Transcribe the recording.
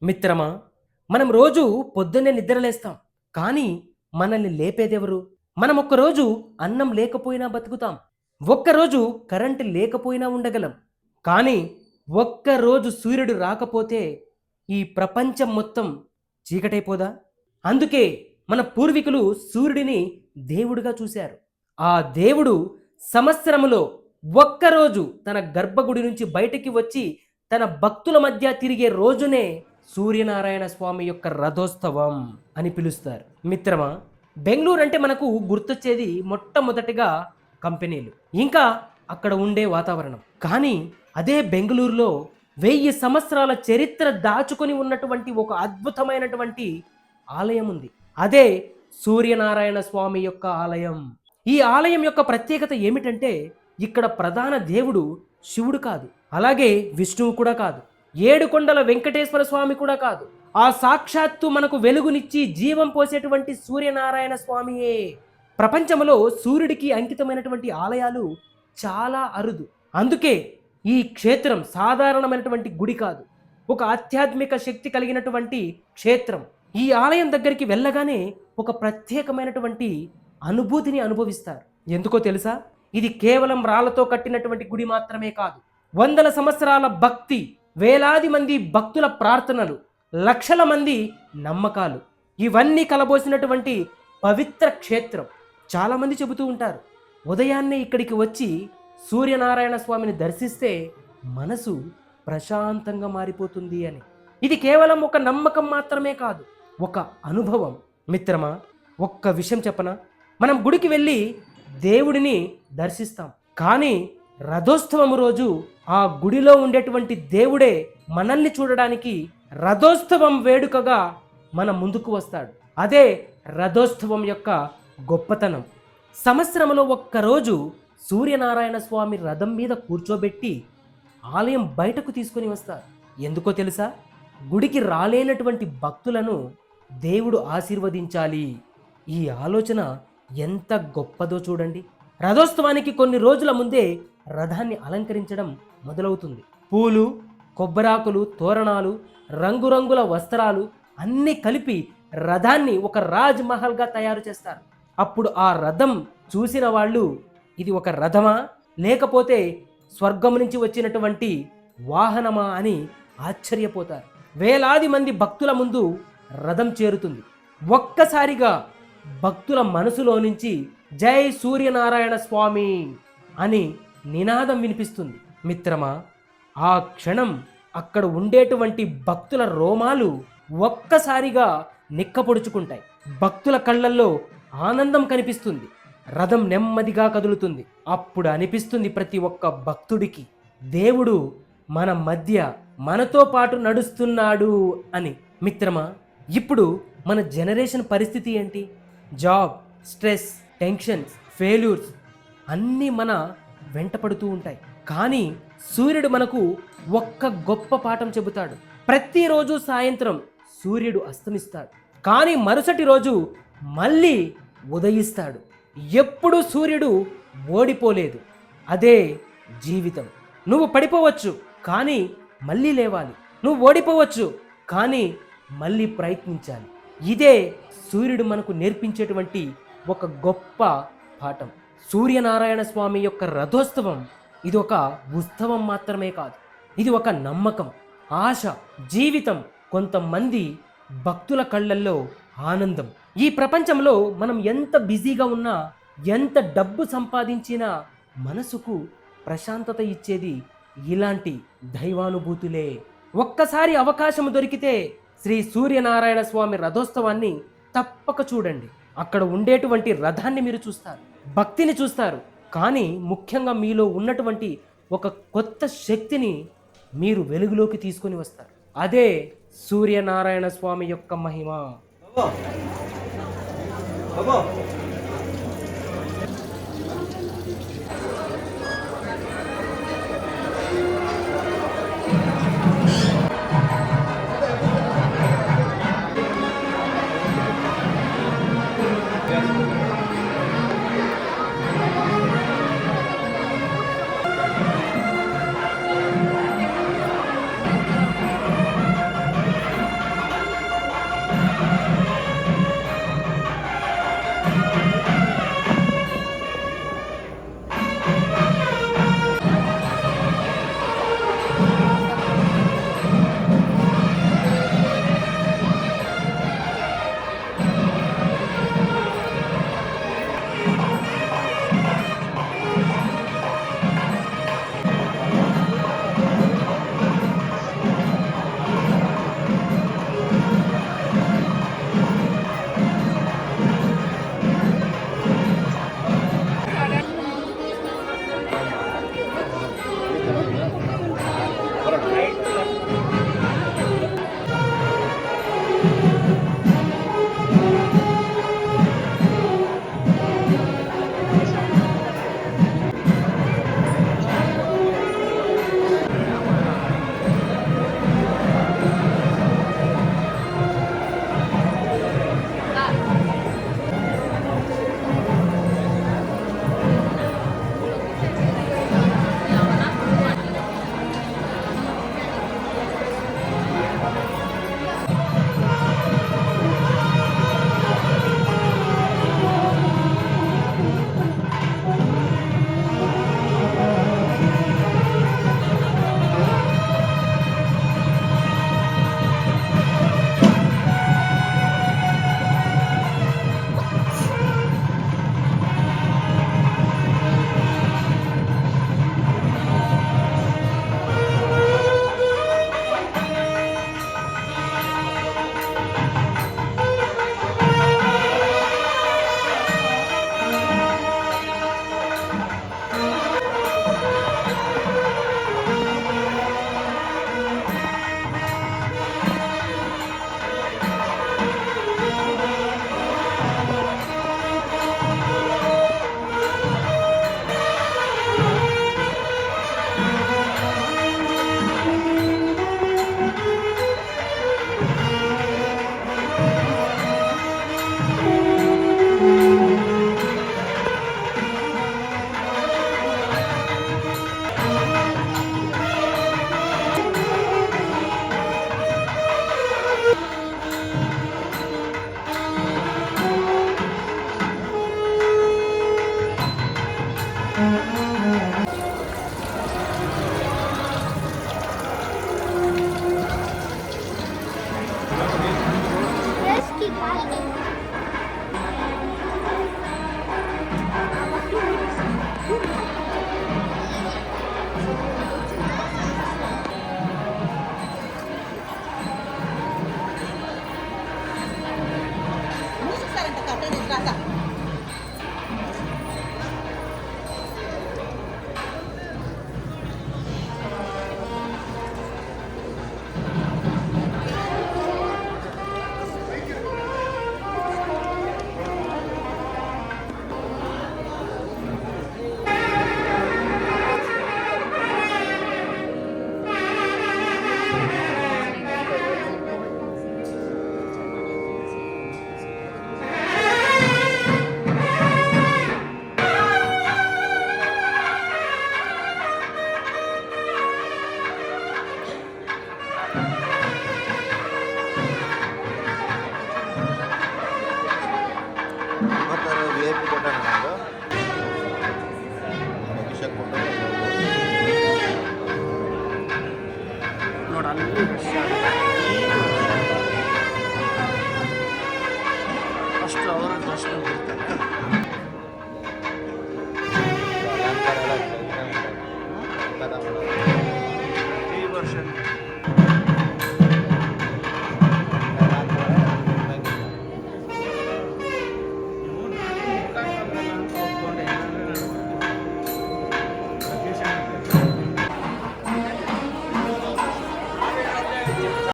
మిత్రమా, మనం రోజు పొద్దున్నే నిద్రలేస్తాం. కానీ మనల్ని లేపేదెవరు? మనం ఒక్కరోజు అన్నం లేకపోయినా బతుకుతాం. ఒక్కరోజు కరెంట్ లేకపోయినా ఉండగలం. కానీ ఒక్కరోజు సూర్యుడు రాకపోతే ఈ ప్రపంచం మొత్తం చీకటైపోదా? అందుకే మన పూర్వీకులు సూర్యుడిని దేవుడిగా చూశారు. ఆ దేవుడు సంవత్సరములో ఒక్కరోజు తన గర్భగుడి నుంచి బయటికి వచ్చి తన భక్తుల మధ్య తిరిగే రోజునే సూర్యనారాయణ స్వామి యొక్క రథోత్సవం అని పిలుస్తారు. మిత్రమా, బెంగళూరు అంటే మనకు గుర్తొచ్చేది మొట్టమొదటిగా కంపెనీలు, ఇంకా అక్కడ ఉండే వాతావరణం. కానీ అదే బెంగళూరులో 1000 సంవత్సరాల చరిత్ర దాచుకొని ఉన్నటువంటి ఒక అద్భుతమైనటువంటి ఆలయం ఉంది. అదే సూర్యనారాయణ స్వామి యొక్క ఆలయం. ఈ ఆలయం యొక్క ప్రత్యేకత ఏమిటంటే ఇక్కడ ప్రధాన దేవుడు శివుడు కాదు, అలాగే విష్ణువు కూడా కాదు, ఏడుకొండల వెంకటేశ్వర స్వామి కూడా కాదు. ఆ సాక్షాత్తు మనకు వెలుగునిచ్చి జీవం పోసేటువంటి సూర్యనారాయణ స్వామియే. ప్రపంచంలో సూర్యుడికి అంకితమైనటువంటి ఆలయాలు చాలా అరుదు. అందుకే ఈ క్షేత్రం సాధారణమైనటువంటి గుడి కాదు, ఒక ఆధ్యాత్మిక శక్తి కలిగినటువంటి క్షేత్రం. ఈ ఆలయం దగ్గరికి వెళ్ళగానే ఒక ప్రత్యేకమైనటువంటి అనుభూతిని అనుభవిస్తారు. ఎందుకో తెలుసా? ఇది కేవలం రాళ్లతో కట్టినటువంటి గుడి మాత్రమే కాదు. వందల సంవత్సరాల భక్తి, వేలాది మంది భక్తుల ప్రార్థనలు, లక్షల మంది నమ్మకాలు, ఇవన్నీ కలబోసినటువంటి పవిత్ర క్షేత్రం. చాలామంది చెబుతూ ఉంటారు, ఉదయాన్నే ఇక్కడికి వచ్చి సూర్యనారాయణ స్వామిని దర్శిస్తే మనసు ప్రశాంతంగా మారిపోతుంది అని. ఇది కేవలం ఒక నమ్మకం మాత్రమే కాదు, ఒక అనుభవం. మిత్రమా, ఒక్క విషయం చెప్పనా? మనం గుడికి వెళ్ళి దేవుడిని దర్శిస్తాం, కానీ రథోత్సవం రోజు ఆ గుడిలో ఉండేటువంటి దేవుడే మనల్ని చూడడానికి రథోత్సవం వేడుకగా మన ముందుకు వస్తాడు. అదే రథోత్సవం యొక్క గొప్పతనం. సంవత్సరంలో ఒక్కరోజు సూర్యనారాయణ స్వామి రథం మీద కూర్చోబెట్టి ఆలయం బయటకు తీసుకొని వస్తారు. ఎందుకో తెలుసా? గుడికి రాలేనటువంటి భక్తులను దేవుడు ఆశీర్వదించాలి. ఈ ఆలోచన ఎంత గొప్పదో చూడండి. రథోత్సవానికి కొన్ని రోజుల ముందే రథాన్ని అలంకరించడం మొదలవుతుంది. పూలు, కొబ్బరాకులు, తోరణాలు, రంగురంగుల వస్త్రాలు అన్నీ కలిపి రథాన్ని ఒక రాజ్ మహల్గా తయారు చేస్తారు. అప్పుడు ఆ రథం చూసిన వాళ్ళు ఇది ఒక రథమా లేకపోతే స్వర్గం నుంచి వచ్చినటువంటి వాహనమా అని ఆశ్చర్యపోతారు. వేలాది మంది భక్తుల ముందు రథం చేరుతుంది. ఒక్కసారిగా భక్తుల మనసులో నుంచి జై సూర్యనారాయణ స్వామి అని నినాదం వినిపిస్తుంది. మిత్రమా, ఆ క్షణం అక్కడ ఉండేటువంటి భక్తుల రోమాలు ఒక్కసారిగా నిక్కపొడుచుకుంటాయి. భక్తుల కళ్ళల్లో ఆనందం కనిపిస్తుంది. రథం నెమ్మదిగా కదులుతుంది. అప్పుడు అనిపిస్తుంది ప్రతి ఒక్క భక్తుడికి దేవుడు మన మధ్య మనతో పాటు నడుస్తున్నాడు అని. మిత్రమా, ఇప్పుడు మన జనరేషన్ పరిస్థితి ఏంటి? జాబ్, స్ట్రెస్, టెన్షన్స్, ఫెయిల్యూర్స్ అన్నీ మన వెంట పడుతూ ఉంటాయి. కానీ సూర్యుడు మనకు ఒక్క గొప్ప పాఠం చెబుతాడు. ప్రతిరోజు సాయంత్రం సూర్యుడు అస్తమిస్తాడు, కానీ మరుసటి రోజు మళ్ళీ ఉదయిస్తాడు. ఎప్పుడు సూర్యుడు ఓడిపోలేదు. అదే జీవితం. నువ్వు పడిపోవచ్చు, కానీ మళ్ళీ లేవాలి. నువ్వు ఓడిపోవచ్చు, కానీ మళ్ళీ ప్రయత్నించాలి. ఇదే సూర్యుడు మనకు నేర్పించేటువంటి ఒక గొప్ప పాఠం. సూర్యనారాయణ స్వామి యొక్క రథోత్సవం ఇది ఒక ఉత్సవం మాత్రమే కాదు, ఇది ఒక నమ్మకం, ఆశ, జీవితం. కొంతమంది భక్తుల కళ్ళల్లో ఆనందం. ఈ ప్రపంచంలో మనం ఎంత బిజీగా ఉన్నా, ఎంత డబ్బు సంపాదించినా మనసుకు ప్రశాంతత ఇచ్చేది ఇలాంటి దైవానుభూతులే. ఒక్కసారి అవకాశం దొరికితే శ్రీ సూర్యనారాయణ స్వామి రథోత్సవాన్ని తప్పక చూడండి. అక్కడ ఉండేటువంటి రథాన్ని మీరు చూస్తారు, భక్తిని చూస్తారు, కానీ ముఖ్యంగా మీలో ఉన్నటువంటి ఒక కొత్త శక్తిని మీరు వెలుగులోకి తీసుకొని వస్తారు. అదే సూర్యనారాయణ స్వామి యొక్క మహిమ. బాయ్.